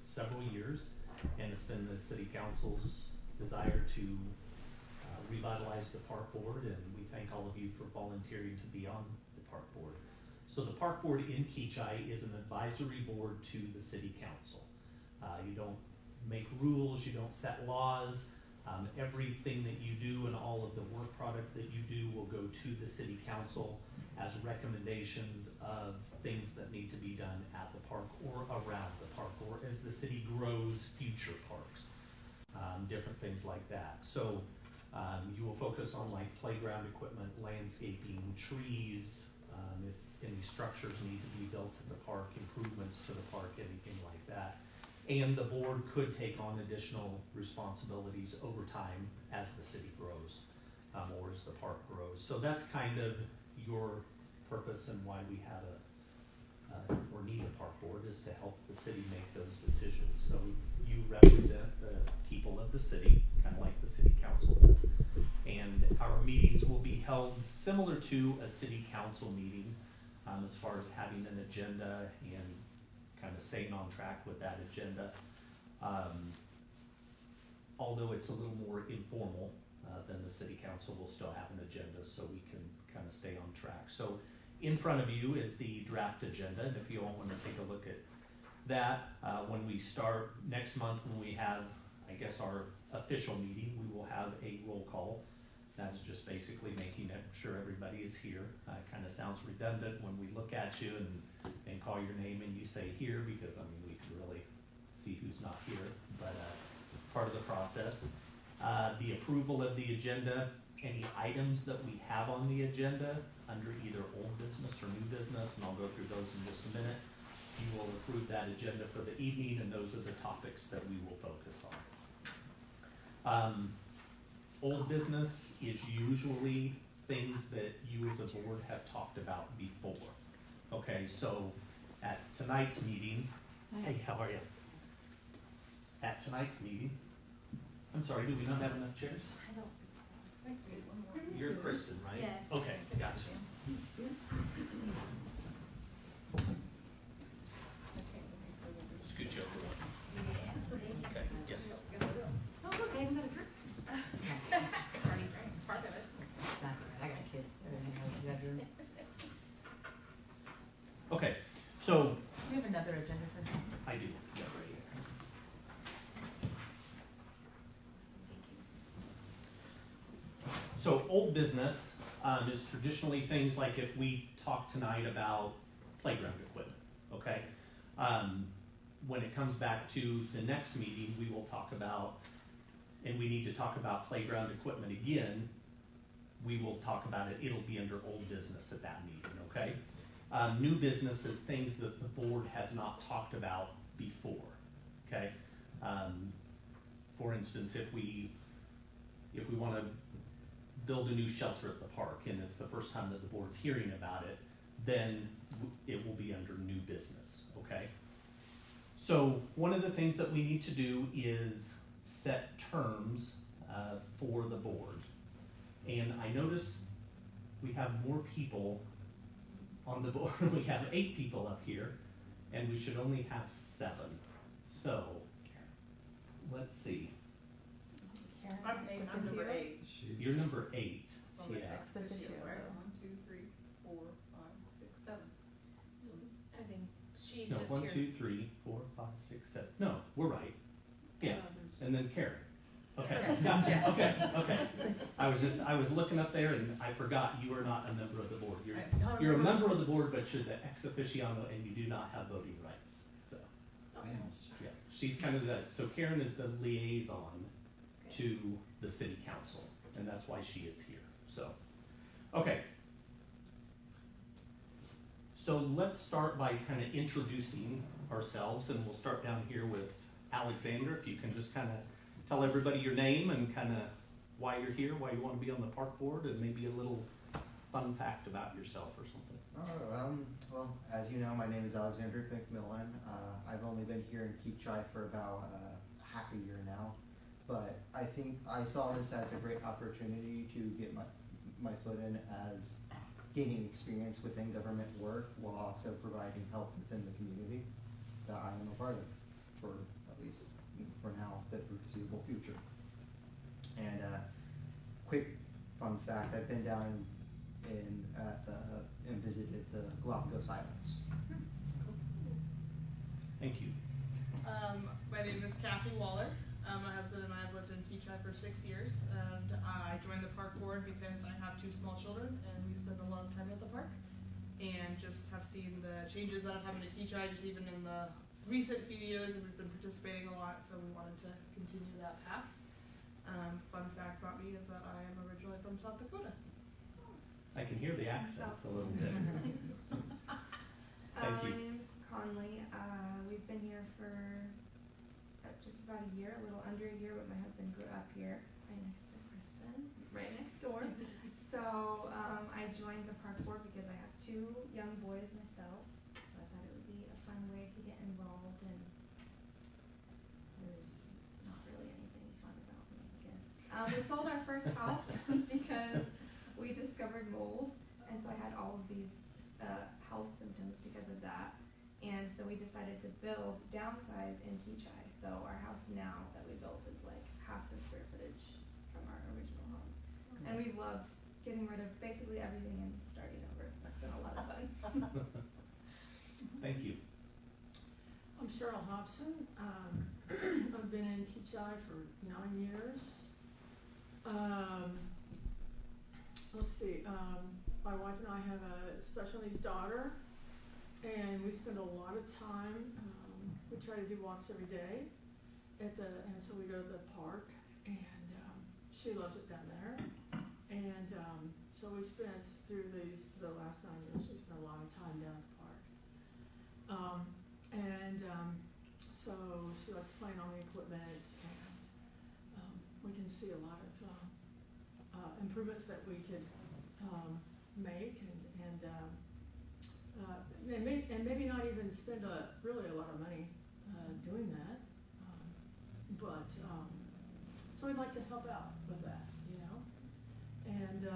several years, and it's been the city council's desire to revitalize the park board, and we thank all of you for volunteering to be on the park board. So the park board in Kechi is an advisory board to the city council. You don't make rules, you don't set laws. Everything that you do and all of the work product that you do will go to the city council as recommendations of things that need to be done at the park or around the park, or as the city grows future parks, different things like that. So you will focus on like playground equipment, landscaping, trees, if any structures need to be built at the park, improvements to the park, anything like that. And the board could take on additional responsibilities over time as the city grows, or as the park grows. So that's kind of your purpose and why we had or need a park board, is to help the city make those decisions. So you represent the people of the city, kind of like the city council does. And our meetings will be held similar to a city council meeting, as far as having an agenda and kind of staying on track with that agenda. Although it's a little more informal than the city council, will still have an agenda so we can kind of stay on track. So in front of you is the draft agenda, and if you all want to take a look at that, when we start next month, when we have, I guess, our official meeting, we will have a roll call. That is just basically making sure everybody is here. It kind of sounds redundant when we look at you and call your name and you say here, because I mean, we can really see who's not here, but part of the process. The approval of the agenda, any items that we have on the agenda under either old business or new business, and I'll go through those in just a minute. You will approve that agenda for the evening, and those are the topics that we will focus on. Old business is usually things that you as a board have talked about before. Okay, so at tonight's meeting, hey, how are you? At tonight's meeting, I'm sorry, do we not have enough chairs? I don't think so. You're Kristen, right? Yes. Okay, gotcha. Scoot you over one. Okay, yes. Oh, look, I even got a drink. It's already drank, part of it. That's okay, I got kids. Everything else you gotta do. Okay, so Do you have another agenda for now? I do. Yeah, right here. So old business is traditionally things like if we talk tonight about playground equipment, okay? When it comes back to the next meeting, we will talk about, and we need to talk about playground equipment again, we will talk about it, it'll be under old business at that meeting, okay? New business is things that the board has not talked about before, okay? For instance, if we want to build a new shelter at the park and it's the first time that the board's hearing about it, then it will be under new business, okay? So one of the things that we need to do is set terms for the board. And I notice we have more people on the board. We have 8 people up here, and we should only have 7. So, let's see. I'm number 8. You're number 8. So Yeah. next official, right? 1, 2, 3, 4, 5, 6, 7. So I think she's No, just 1, here. 2, 3, 4, 5, 6, 7. No, we're right. Yeah, and then Karen. Okay, gotcha. Okay. I was looking up there and I forgot you are not a member of the board. You're a member of the board, but you're the ex officio and you do not have voting rights. So, yeah, she's kind of so Karen is the liaison to the city council, and that's why she is here. So, okay. So let's start by kind of introducing ourselves, and we'll start down here with Alexander. If you can just kind of tell everybody your name and kind of why you're here, why you want to be on the park board, and maybe a little fun fact about yourself or something. Well, as you know, my name is Alexander McMillan. I've only been here in Kechi for about half a year now, but I think I saw this as a great opportunity to get my foot in as gaining experience within government work while also providing help within the community that I am a part of for the foreseeable future. And quick fun fact, I've been down and visited the Galapagos Islands. Thank you. My name is Cassie Waller. My husband and I have lived in Kechi for 6 years, and I joined the park board because I have 2 small children, and we spend a lot of time at the park, and just have seen the changes that have happened at Kechi, just even in the recent few years, and we've been participating a lot, so we wanted to continue that path. Fun fact about me is that I am originally from South Dakota. I can hear the accents a little bit. Thank you. My name's Conley. We've been here for just about a year, a little under a year, but my husband grew up here, right next to Kristen, right next door. So I joined the park board because I have 2 young boys myself, so I thought it would be a fun way to get involved, and there's not really anything fun about me, I guess. We sold our first house because we discovered mold, and so I had all of these health symptoms because of that. And so we decided to downsize in Kechi. So our house now that we built is like half the square footage from our original home. And we've loved getting rid of basically everything and starting over. It's been a lot of fun. Thank you. I'm Cheryl Hobson. I've been in Kechi for 9 years. Let's see, my wife and I have a special needs daughter, and we spend a lot of time, we try to do walks every day and so we go to the park, and she loves it down there. And so we spent through the last 9 years, we spent a lot of time down at the park. So she likes playing on the equipment, and we can see a lot of improvements that we could make, and maybe not even spend really a lot of money doing that, so I'd like to help out with that, and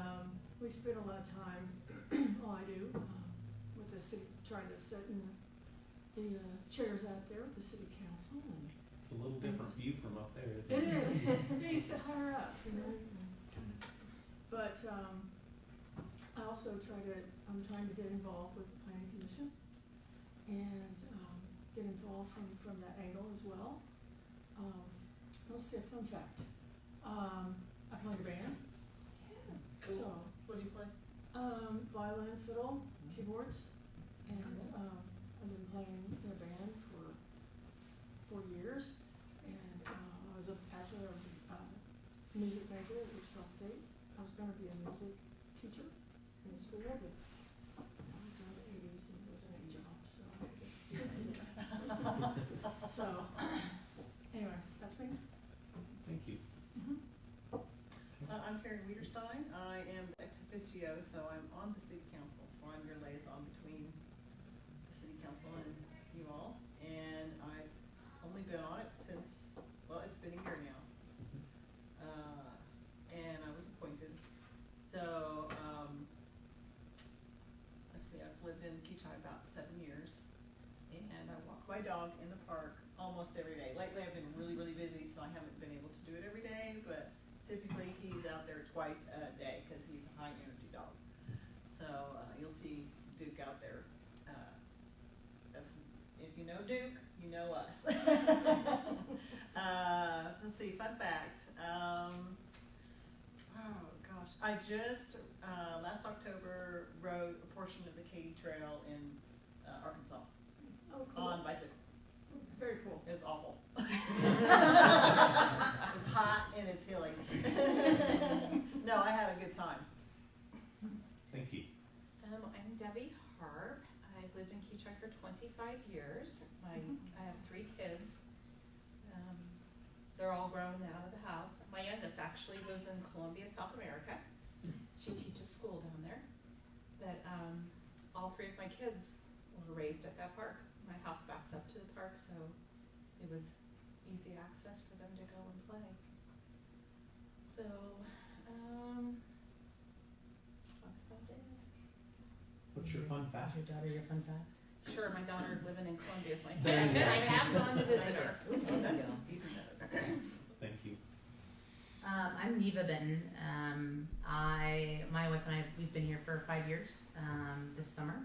we spend a lot of time, well, I do, with the city, trying to sit in the chairs out there with the city council, and It's a little different view from up there, isn't it it? is. Yeah, you sit higher up, But I'm trying to get involved with the planning commission, and get involved from that angle as well. Let's see, a fun fact. I play in a band. Cool. So, What do you play? violin, fiddle, keyboards, and I've been playing in a band for 4 years, and I was a bachelor of music major at Wichita State. I was going to be a music teacher in school, but I was in the 80s and wasn't a job, so I had to do something. So, anyway, that's me. Thank you. I'm Karen Wiederstein. I am ex officio, so I'm on the city council. So I'm your liaison between the city council and you all. And I've only been on it since, well, it's been a year now. And I was appointed. So, let's see, I've lived in Kechi about 7 years. And I walk my dog in the park almost every day. Lately I've been really, really busy, so I haven't been able to do it every day, but typically he's out there twice a day because he's a high energy dog. So you'll see Duke out there. That's, if you know Duke, you know us. Let's see, fun fact. Oh gosh, I just last October rode a portion of the Katy Trail in Arkansas Oh, cool. on bicycle. Very cool. It was awful. It was hot and it's hilly. No, I had a good time. Thank you. I'm Debbie Harp. I've lived in Kechi for 25 years. I have 3 kids. They're all grown out of the house. My youngest actually lives in Colombia, South America. She teaches school down there. But all 3 of my kids were raised at that park. My house backs up to the park, so it was easy access for them to go and play. So, that's about it. What's your fun fact? Your daughter, your fun fact? Sure, my daughter living in Colombia is my There you favorite. go. I have gone to visit her. Oh, that's even better. I'm Neva Benton. My wife and I, we've been here for 5 years this summer,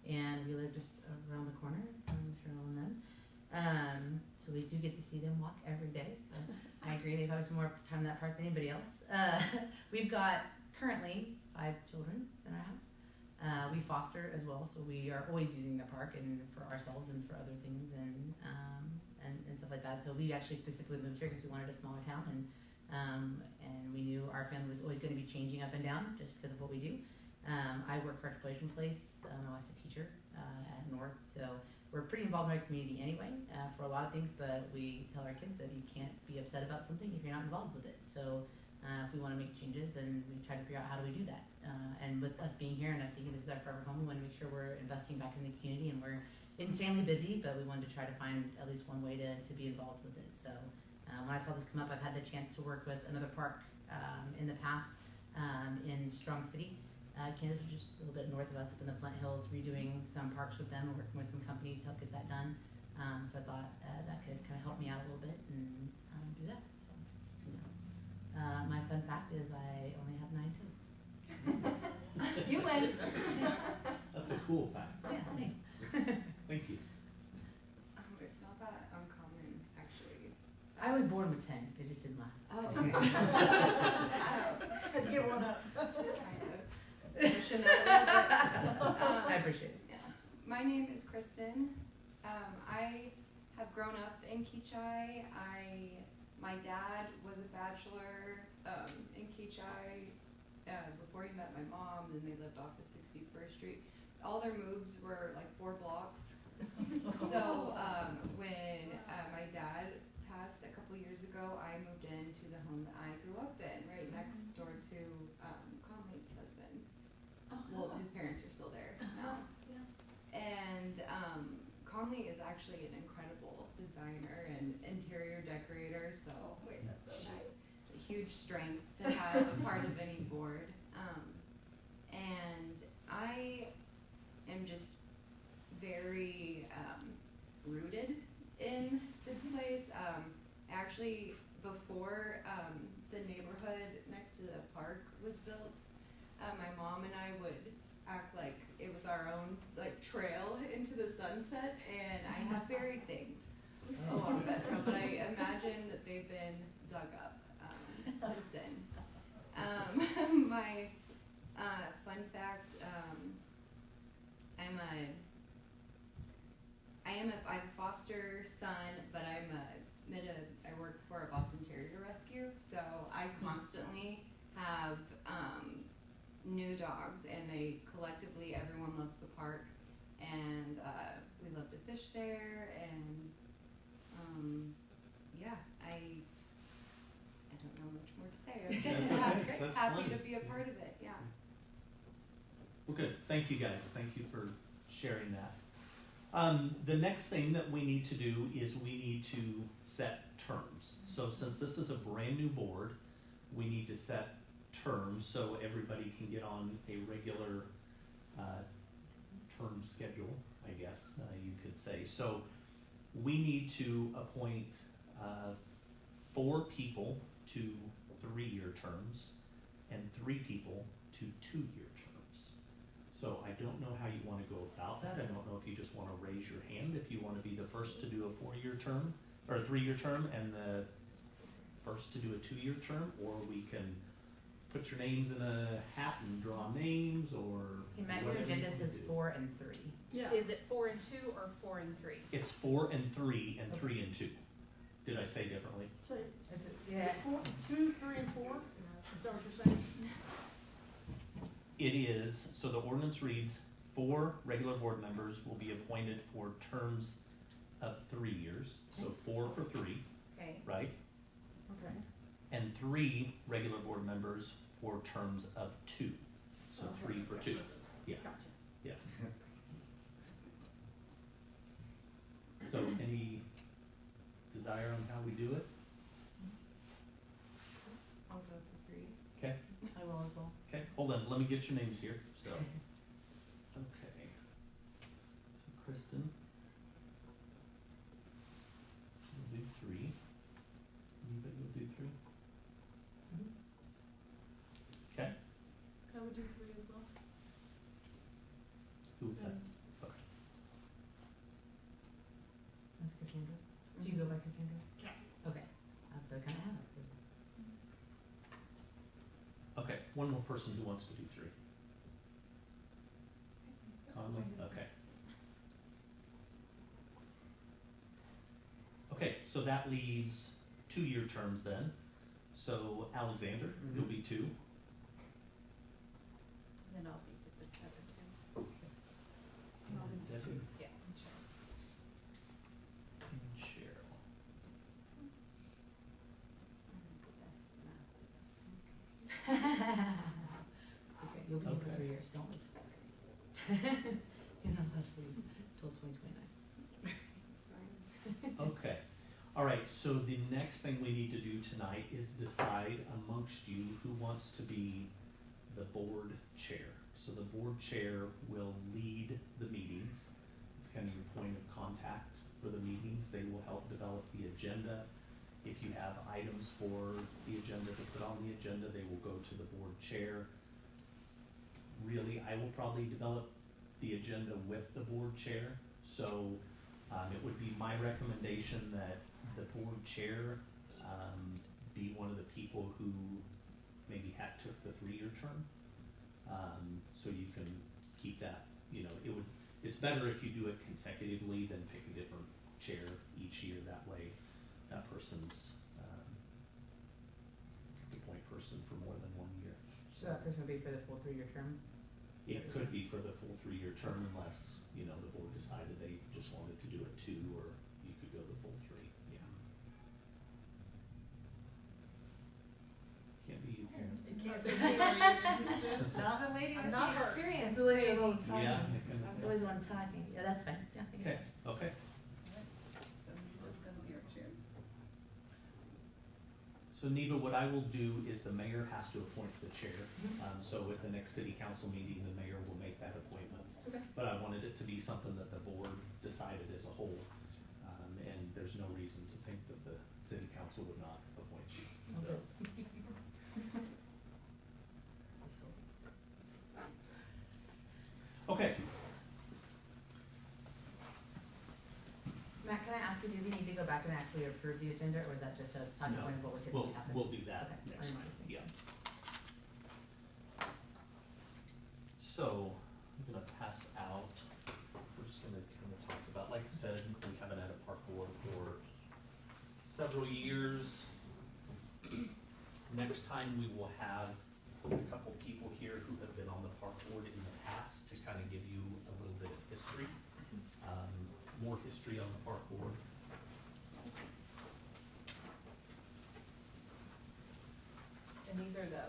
and we live just around the corner from Cheryl and them. So we do get to see them walk every day. So I agree, they probably spend more time in that park than anybody else. We've got currently 5 children in our house. We foster as well, so we are always using the park and for ourselves and for other things and stuff like that. So we actually specifically moved here because we wanted a smaller town, and we knew our family was always going to be changing up and down just because of what we do. I work for Exploration Place. I was a teacher at North, so we're pretty involved in our community anyway for a lot of things. But we tell our kids that you can't be upset about something if you're not involved with it. So if we want to make changes, then we try to figure out how do we do that. And with us being here and us thinking this is our forever home, we want to make sure we're investing back in the community, and we're insanely busy, but we wanted to try to find at least one way to be involved with it. So when I saw this come up, I've had the chance to work with another park in the past in Strong City, Kansas, just a little bit north of us up in the Flint Hills, redoing some parks with them and working with some companies to help get that done. So I thought that could kind of help me out a little bit and do that. So, my fun fact is I only have 9 toes. You win. That's a cool fact. Yeah, thanks. Thank you. It's not that uncommon, actually. I was born with 10. It just didn't last. Oh, okay. Had to get one up. Kind of pushing that a little bit. I appreciate it. Yeah. My name is Kristen. I have grown up in Kechi. My dad was a bachelor in Kechi before he met my mom, and they lived off of 61st Street. All their moves were like 4 blocks. So when my dad passed a couple years ago, I moved into the home that I grew up in, right next door to Conley's husband. Well, his parents are still there now. Yeah. And Conley is actually an incredible designer and interior decorator, so That's so nice. it's a huge strength to have a part of any board. And I am just very rooted in this place. Actually, before the neighborhood next to the park was built, my mom and I would act like it was our own like trail into the sunset, and I have buried things along that trail, but I imagine that they've been dug up since then. My fun fact, I'm a foster son, but I work for a Boston Terrier rescue, so I constantly have new dogs, and they collectively, everyone loves the park, and we love to fish there, and yeah, I don't know much more to say. I'm just That's okay. That's happy fine. to be a part of it. Yeah. Well, good. Thank you, guys. Thank you for sharing that. The next thing that we need to do is we need to set terms. So since this is a brand new board, we need to set terms so everybody can get on a regular term schedule, I guess you could say. So we need to appoint 4 people to 3-year terms and 3 people to 2-year terms. So I don't know how you want to go about that. I don't know if you just want to raise your hand if you want to be the first to do a 4-year term or a 3-year term and the first to do a 2-year term, or we can put your names in a hat and draw names, or Hey, Matt, your whatever you agenda wanna says do. 4 and 3. Yeah. Is it 4 and 2 or 4 and 3? It's 4 and 3 and 3 and 2. Did I say differently? So, Yeah. 2, 3, and 4? Is that what you're saying? It is, so the ordinance reads, 4 regular board members will be appointed for terms of 3 years. So 4 for 3, Okay. right? Okay. And 3 regular board members for terms of 2. So 3 for 2. Yeah. Gotcha. Yes. So any desire on how we do it? I'll go for 3. Okay, I will as well. okay, hold on, let me get your names here, so. Okay. So Kristen. We'll do 3. Anybody will do 3? one more person who wants to do 3. Conley, okay. Okay, so that leaves 2-year terms then. So Alexander, you'll be 2. Then I'll be the other 2. And Debbie Yeah, sure. and Cheryl. It's okay, you'll be here for Okay. 3 years, don't leave. You're not allowed to leave till 2029. It's fine. Okay, all right, so the next thing we need to do tonight is decide amongst you who wants to be the board chair. So the board chair will lead the meetings. It's kind of your point of contact for the meetings. They will help develop the agenda. If you have items for the agenda to put on the agenda, they will go to the board chair. Really, I will probably develop the agenda with the board chair. So it would be my recommendation that the board chair be one of the people who maybe took the 3-year term. So you can keep that, it's better if you do it consecutively than pick a different chair each year. That way, that person's the point person for more than 1 year. So that person will be for the full 3-year term? It could be for the full 3-year term unless, the board decided they just wanted to do it 2, or you could go the full 3, yeah. Can't be you, Karen. It can't say, are you interested? Not a lady I'm with not the her. experience. It's the lady with all the talking. Yeah. It's always the one talking, yeah, that's fine, yeah. I Okay, get it. okay. So Neva's gonna be our chair. So Neva, what I will do is the mayor has to appoint the chair. So at the next city council meeting, the mayor will make that appointment. Okay. But I wanted it to be something that the board decided as a whole. And there's no reason to think that the city council would not appoint you. So, okay, Matt, can I ask you, do we need to go back and actually approve the agenda, or is that just a talking No, point of what would typically happen? we'll do that Okay, next I time, understand. yeah. So, I'm gonna pass out, we're just gonna kind of talk about, like I said, we haven't had a park board for several years. Next time, we will have a couple people here who have been on the park board in the past to kind of give you a little bit of history, more history on the park board. And these are the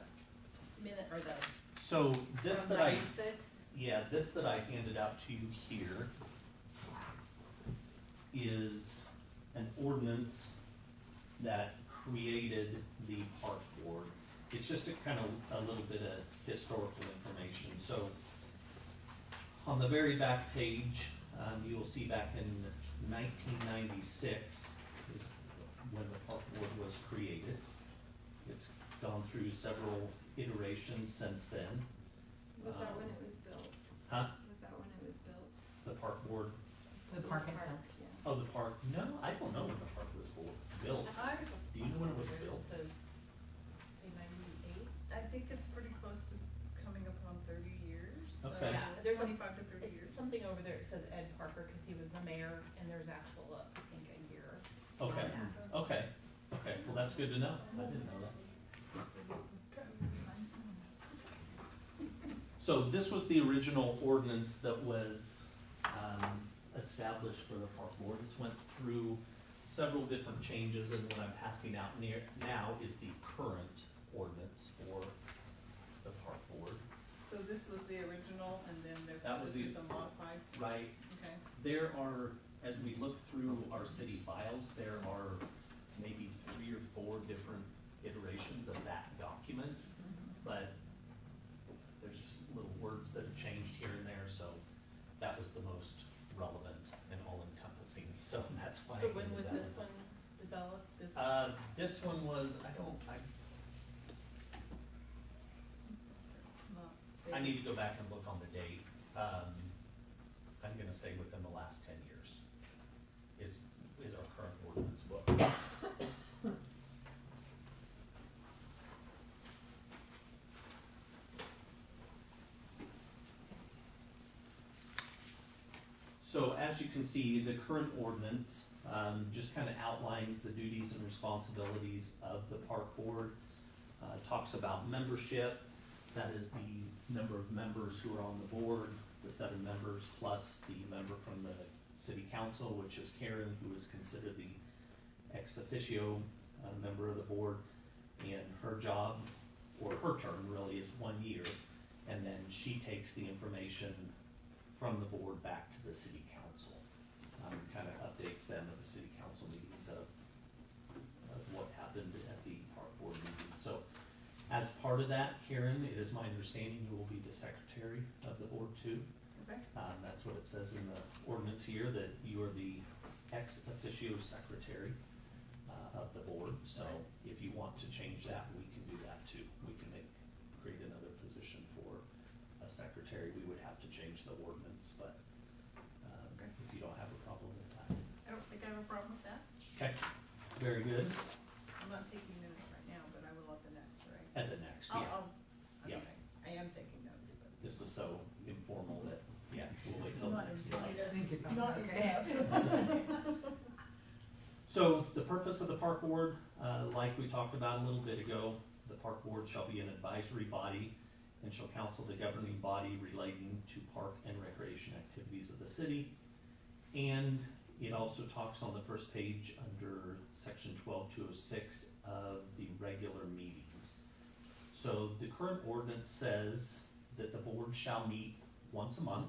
So this from that I 96? Yeah, this that I handed out to you here is an ordinance that created the park board. It's just a kind of a little bit of historical information. So on the very back page, you will see back in 1996 is when the park board was created. It's gone through several iterations since then. Was that when it was built? Huh? Was that when it was built? The park board. The park itself. Yeah. Oh, the park, no, I don't know when the park was built. Do you know when it was built? It says, say 98? I think it's pretty close to coming up on 30 years. So Okay. Yeah, there's a, 25 to 30 it's years. something over there, it says Ed Parker, cause he was the mayor, and there's actual, I think, a year. Okay, on that. okay, well, that's good to know, I didn't know that. So this was the original ordinance that was, established for the park board. It's went through several different changes, and what I'm passing out now is the current ordinance for the park board. So this was the original, and then That was this the- is the modified. Right, Okay. there are, as we look through our city files, there are maybe 3 or 4 different iterations of that document, but there's just little words that have changed here and there, so that was the most relevant and all-encompassing, so that's why. So I when handed was that this one. one developed, this? This one was, I need to go back and look on the date. I'm gonna say within the last 10 years is our current ordinance book. So as you can see, the current ordinance, just kind of outlines the duties and responsibilities of the park board. Talks about membership, that is the number of members who are on the board, the 7 members plus the member from the city council, which is Karen, who is considered the ex officio member of the board. And her job, or her term really, is 1 year, and then she takes the information from the board back to the city council. Kind of updates them at the city council meetings of what happened at the park board meeting. So as part of that, Karen, it is my understanding you will be the secretary of the board too. Okay. That's what it says in the ordinance here, that you are the ex officio secretary of the board. So if you want to change that, we can do that too. We can create another position for a secretary. We would have to change the ordinance, but Okay. if you don't have a problem with that. I don't think I have a problem with that. Okay, very good. I'm not taking notes right now, but I will at the next, right? At the next, yeah. I Yeah. mean, I am taking notes, but. This is so informal that, yeah, we'll wait till the next slide. I think you're probably Not in okay. depth. So the purpose of the park board, like we talked about a little bit ago, the park board shall be an advisory body and shall counsel the governing body relating to park and recreation activities of the city. And it also talks on the first page under section 12206 of the regular meetings. So the current ordinance says that the board shall meet once a month,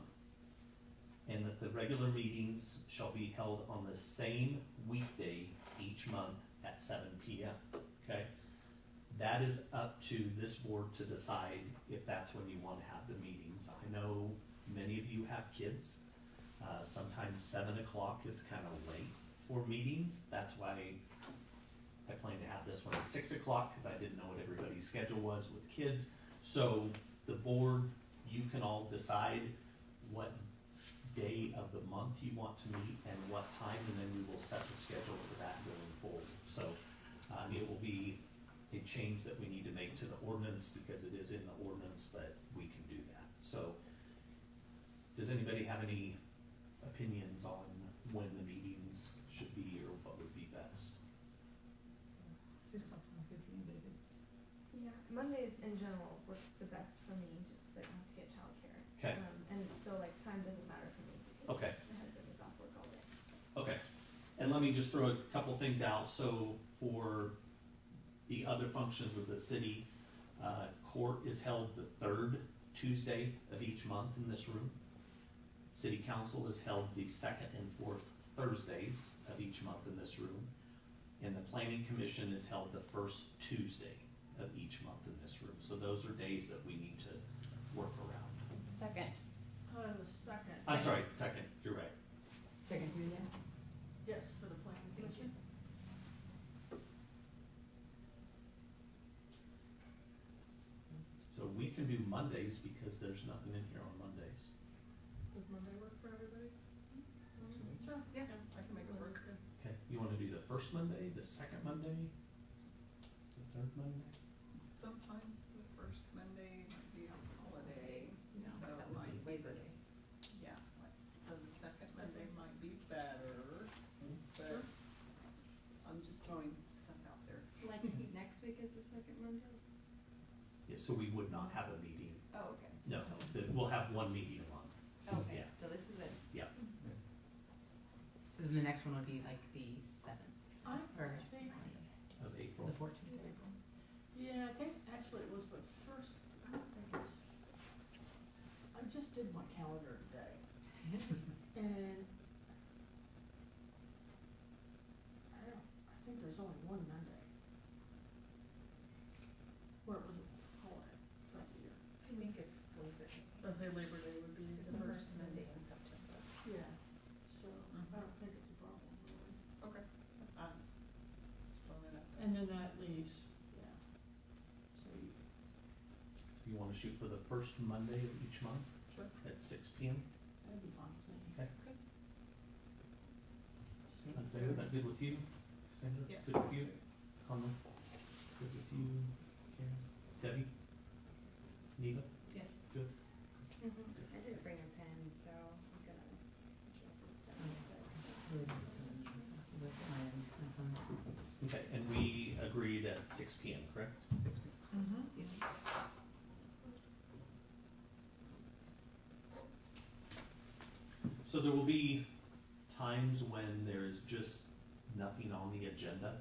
and that the regular meetings shall be held on the same weekday each month at 7 p.m., okay? That is up to this board to decide if that's when you want to have the meetings. I know many of you have kids. Sometimes 7 o'clock is kind of late for meetings. That's why I plan to have this one at 6 o'clock, because I didn't know what everybody's schedule was with kids. So the board, you can all decide what day of the month you want to meet and what time, and then we will set the schedule for that going forward. So it will be a change that we need to make to the ordinance, because it is in the ordinance, but we can do that. So does anybody have any opinions on when the meetings should be or what would be best? 6 o'clock sounds good for me, but if it's Yeah, Mondays in general work the best for me, just because I don't have to get childcare. Okay. And so like time doesn't matter for me because Okay. my husband is off work all day. Okay, and let me just throw a couple things out. So for the other functions of the city, court is held the 3rd Tuesday of each month in this room. City council is held the 2nd and 4th Thursdays of each month in this room. And the planning commission is held the 1st Tuesday of each month in this room. So those are days that we need to work around. Second. The second. I'm sorry, 2nd, you're right. second Tuesday. Yes, for the planning commission. So we can do Mondays because there's nothing in here on Mondays. Does Monday work for everybody? Sure. Yeah. I can make it work. Okay, you wanna do the first Monday, the second Monday, the third Monday? Sometimes the first Monday might be on holiday, No, so that it would might be be Labor this, Day. yeah, so the second Monday might be better, but I'm just throwing stuff out there. Like next week is the second Monday? Yeah, so we would not have a meeting, Oh, okay. no, we'll have one meeting a month. Okay, Yeah. so this is it. So then the next one would be like the 7th, I or think, Of April. the 14th of April. yeah, I think actually it was the first, I don't think it's, I just did my calendar today. And I think there's only one Monday where it was a holiday throughout the year. I think it's a little bit, I'd say Labor Day would be it's the first Monday in September. Yeah. So I don't think it's a problem really. Okay. Just throwing it out there. And then that leaves, yeah. So You wanna shoot for the first Monday of each month? Sure. At 6 p.m.? that'd be fine with me. Okay. Is that good with you, Cassandra? Yes. Good with you? Conlon? Good with you, Karen? Debbie? Neva? Yes. Good? I didn't bring a pen, so I'm gonna. at 6 p.m., correct? 6 p.m. Yes. So there will be times when there's just nothing on the agenda,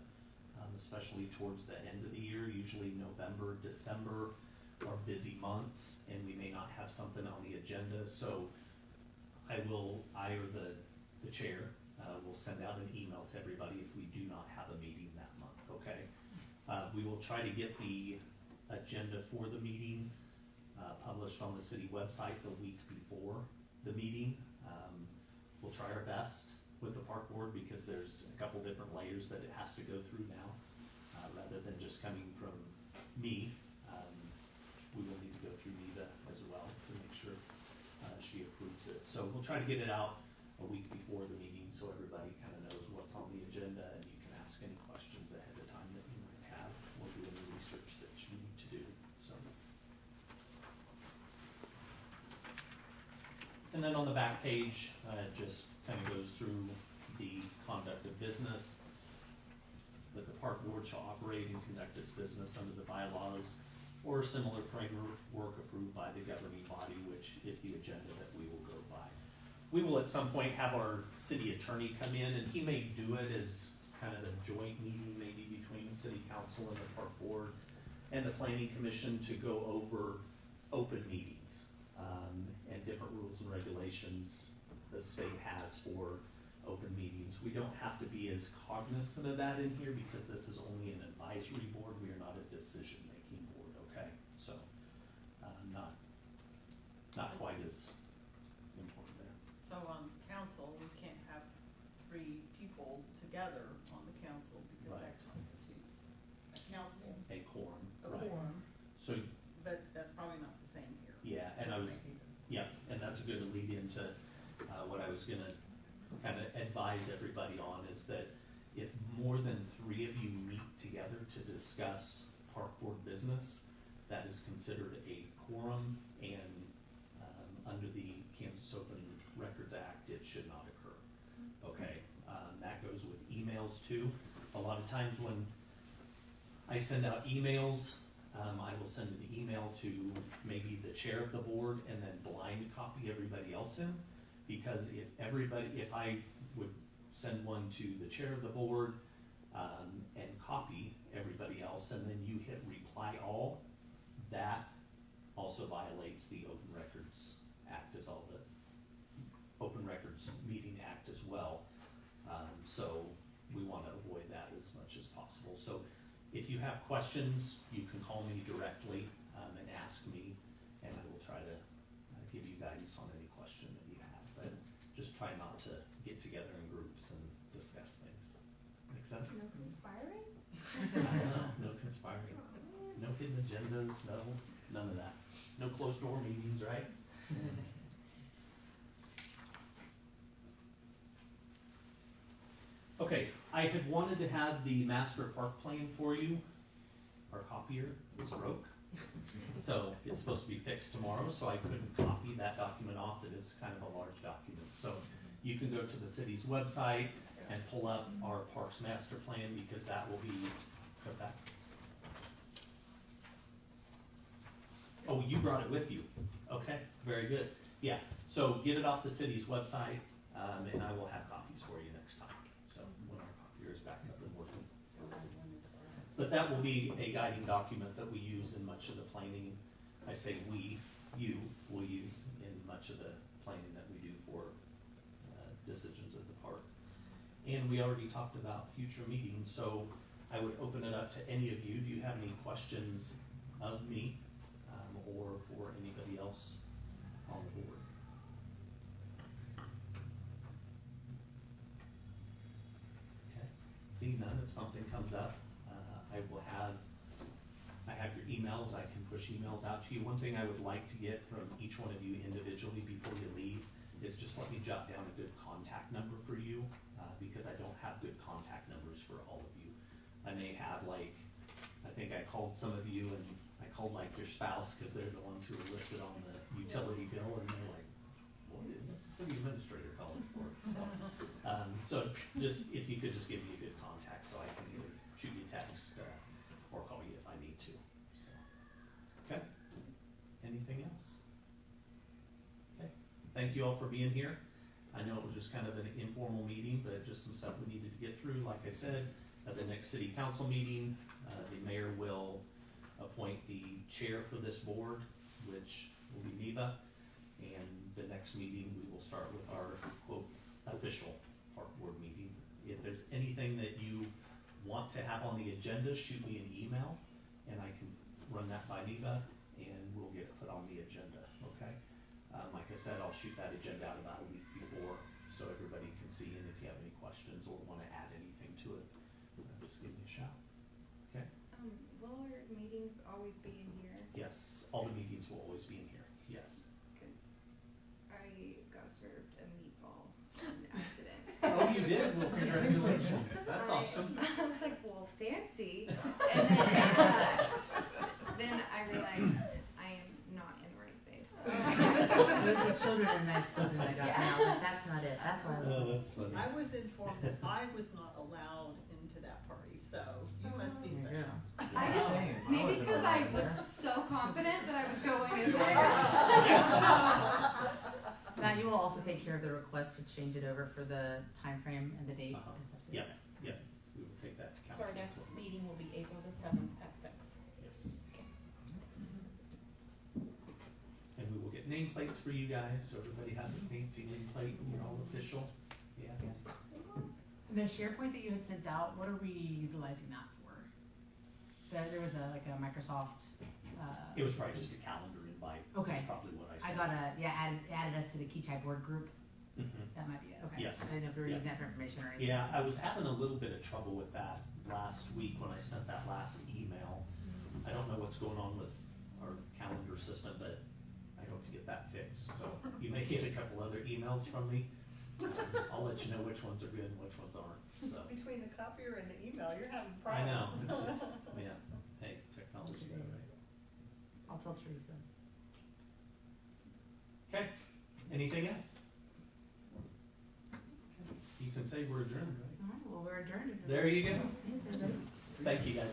especially towards the end of the year. Usually November, December are busy months, and we may not have something on the agenda. So I or the chair, will send out an email to everybody if we do not have a meeting that month, okay? We will try to get the agenda for the meeting published on the city website the week before the meeting. We'll try our best with the park board because there's a couple different layers that it has to go through now, rather than just coming from me. We will need to go through Neva as well to make sure she approves it. So we'll try to get it out a week before the meeting so everybody kind of knows what's on the agenda, and you can ask any questions ahead of time that you might have or do any research that you need to do. So. And then on the back page, it just kind of goes through the conduct of business, that the park board shall operate and conduct its business under the bylaws or a similar framework approved by the governing body, which is the agenda that we will go by. We will at some point have our city attorney come in, and he may do it as kind of a joint meeting maybe between the city council and the park board and the planning commission to go over open meetings and different rules and regulations the state has for open meetings. We don't have to be as cognizant of that in here because this is only an advisory board. We are not a decision-making board, okay? So, not quite as important there. So on council, we can't have 3 people together on the council because that constitutes a council, A quorum, a right? quorum, So, but that's probably not the same here. yeah, and and that's a good lead into what I was gonna kind of advise everybody on is that if more than 3 of you meet together to discuss park board business, that is considered a quorum, and under the Kansas Open Records Act, it should not occur. Okay, that goes with emails too. A lot of times when I send out emails, I will send an email to maybe the chair of the board and then blind copy everybody else in. Because if I would send one to the chair of the board and copy everybody else, and then you hit reply all, that also violates the Open Records Act, as all the Open Records Meeting Act as well. So we want to avoid that as much as possible. So if you have questions, you can call me directly and ask me, and I will try to give you guidance on any question that you have. But just try not to get together in groups and discuss things. Make sense? No conspiring? I know, no conspiring, no hidden agendas, none of that. No closed door meetings, right? Okay, I had wanted to have the master park plan for you. Our copier is broke. So it's supposed to be fixed tomorrow, so I couldn't copy that document off. It is kind of a large document. So you can go to the city's website and pull up our parks master plan, because that will be, what's that? Oh, you brought it with you. Okay, very good. Yeah, so get it off the city's website, and I will have copies for you next time. So when our copier is back up and working. But that will be a guiding document that we use in much of the planning. I say you will use in much of the planning that we do for decisions of the park. And we already talked about future meetings, so I would open it up to any of you. Do you have any questions of me or for anybody else on the board? Okay, see none. If something comes up, I have your emails. I can push emails out to you. One thing I would like to get from each one of you individually before you leave is just let me jot down a good contact number for you, because I don't have good contact numbers for all of you. I may have I think I called some of you and I called your spouse, because they're the ones who are listed on the utility bill, and they're like, what's the city administrator calling for? So just, if you could just give me a good contact so I can either shoot you a text, thank you all for being here. I know it was just kind of an informal meeting, but just some stuff we needed to get through. Like I said, at the next city council meeting, the mayor will appoint the chair for this board, which will be Neva. And the next meeting, we will start with our, quote, official park board meeting. If there's anything that you want to have on the agenda, shoot me an email, and I can run that by Neva, and we'll get it put on the agenda, okay? Like I said, I'll shoot that agenda out about a week before, so everybody can see, and if you have any questions or wanna add anything to it, just give me a shout, okay? Will our meetings always be in here? Yes, all the meetings will always be in here, yes. Cause I got served a meatball on accident. Oh, you did? Well, congratulations, that's awesome. I was like, well, fancy. And then I realized I am not in the right space. It was the children in nice clothing I got, and I was like, that's not it, that's why I was. Oh, that's funny. I was informed that I was not allowed into that party, so you must be There you special. go. I just, Same. maybe wasn't because allowed I in was there. so confident that I was going in there. Matt, you will also take care of the request to change it over for the time frame and the date Uh-huh. and stuff too. Yeah, yeah, we will take that to So council. our next as well. meeting will be April the 7th at 6. Yes. And we will get nameplates for you guys, so everybody has a fancy nameplate, and you're all official. Yeah. The SharePoint that you had sent out, what are we utilizing that for? There was like a Microsoft, It was probably just a calendar invite. Okay. That's probably what I I said. got added us to the Kechi board group, Mhm. that might be it, okay. Yes. I didn't know if we were Yeah. using that for information or anything. Yeah, I was having a little bit of trouble with that last week when I sent that last email. I don't know what's going on with our calendar system, but I hope to get that fixed. So you may get a couple other emails from me. I'll let you know which ones are good and which ones aren't, so. Between the copier and the email, you're having I know, problems. it's just, yeah, hey, technology, right? I'll tell Teresa. Okay, anything else? You can say we're adjourned, right? Alright, well, we're adjourned. There you go. Thanks, everybody. Thank you, guys.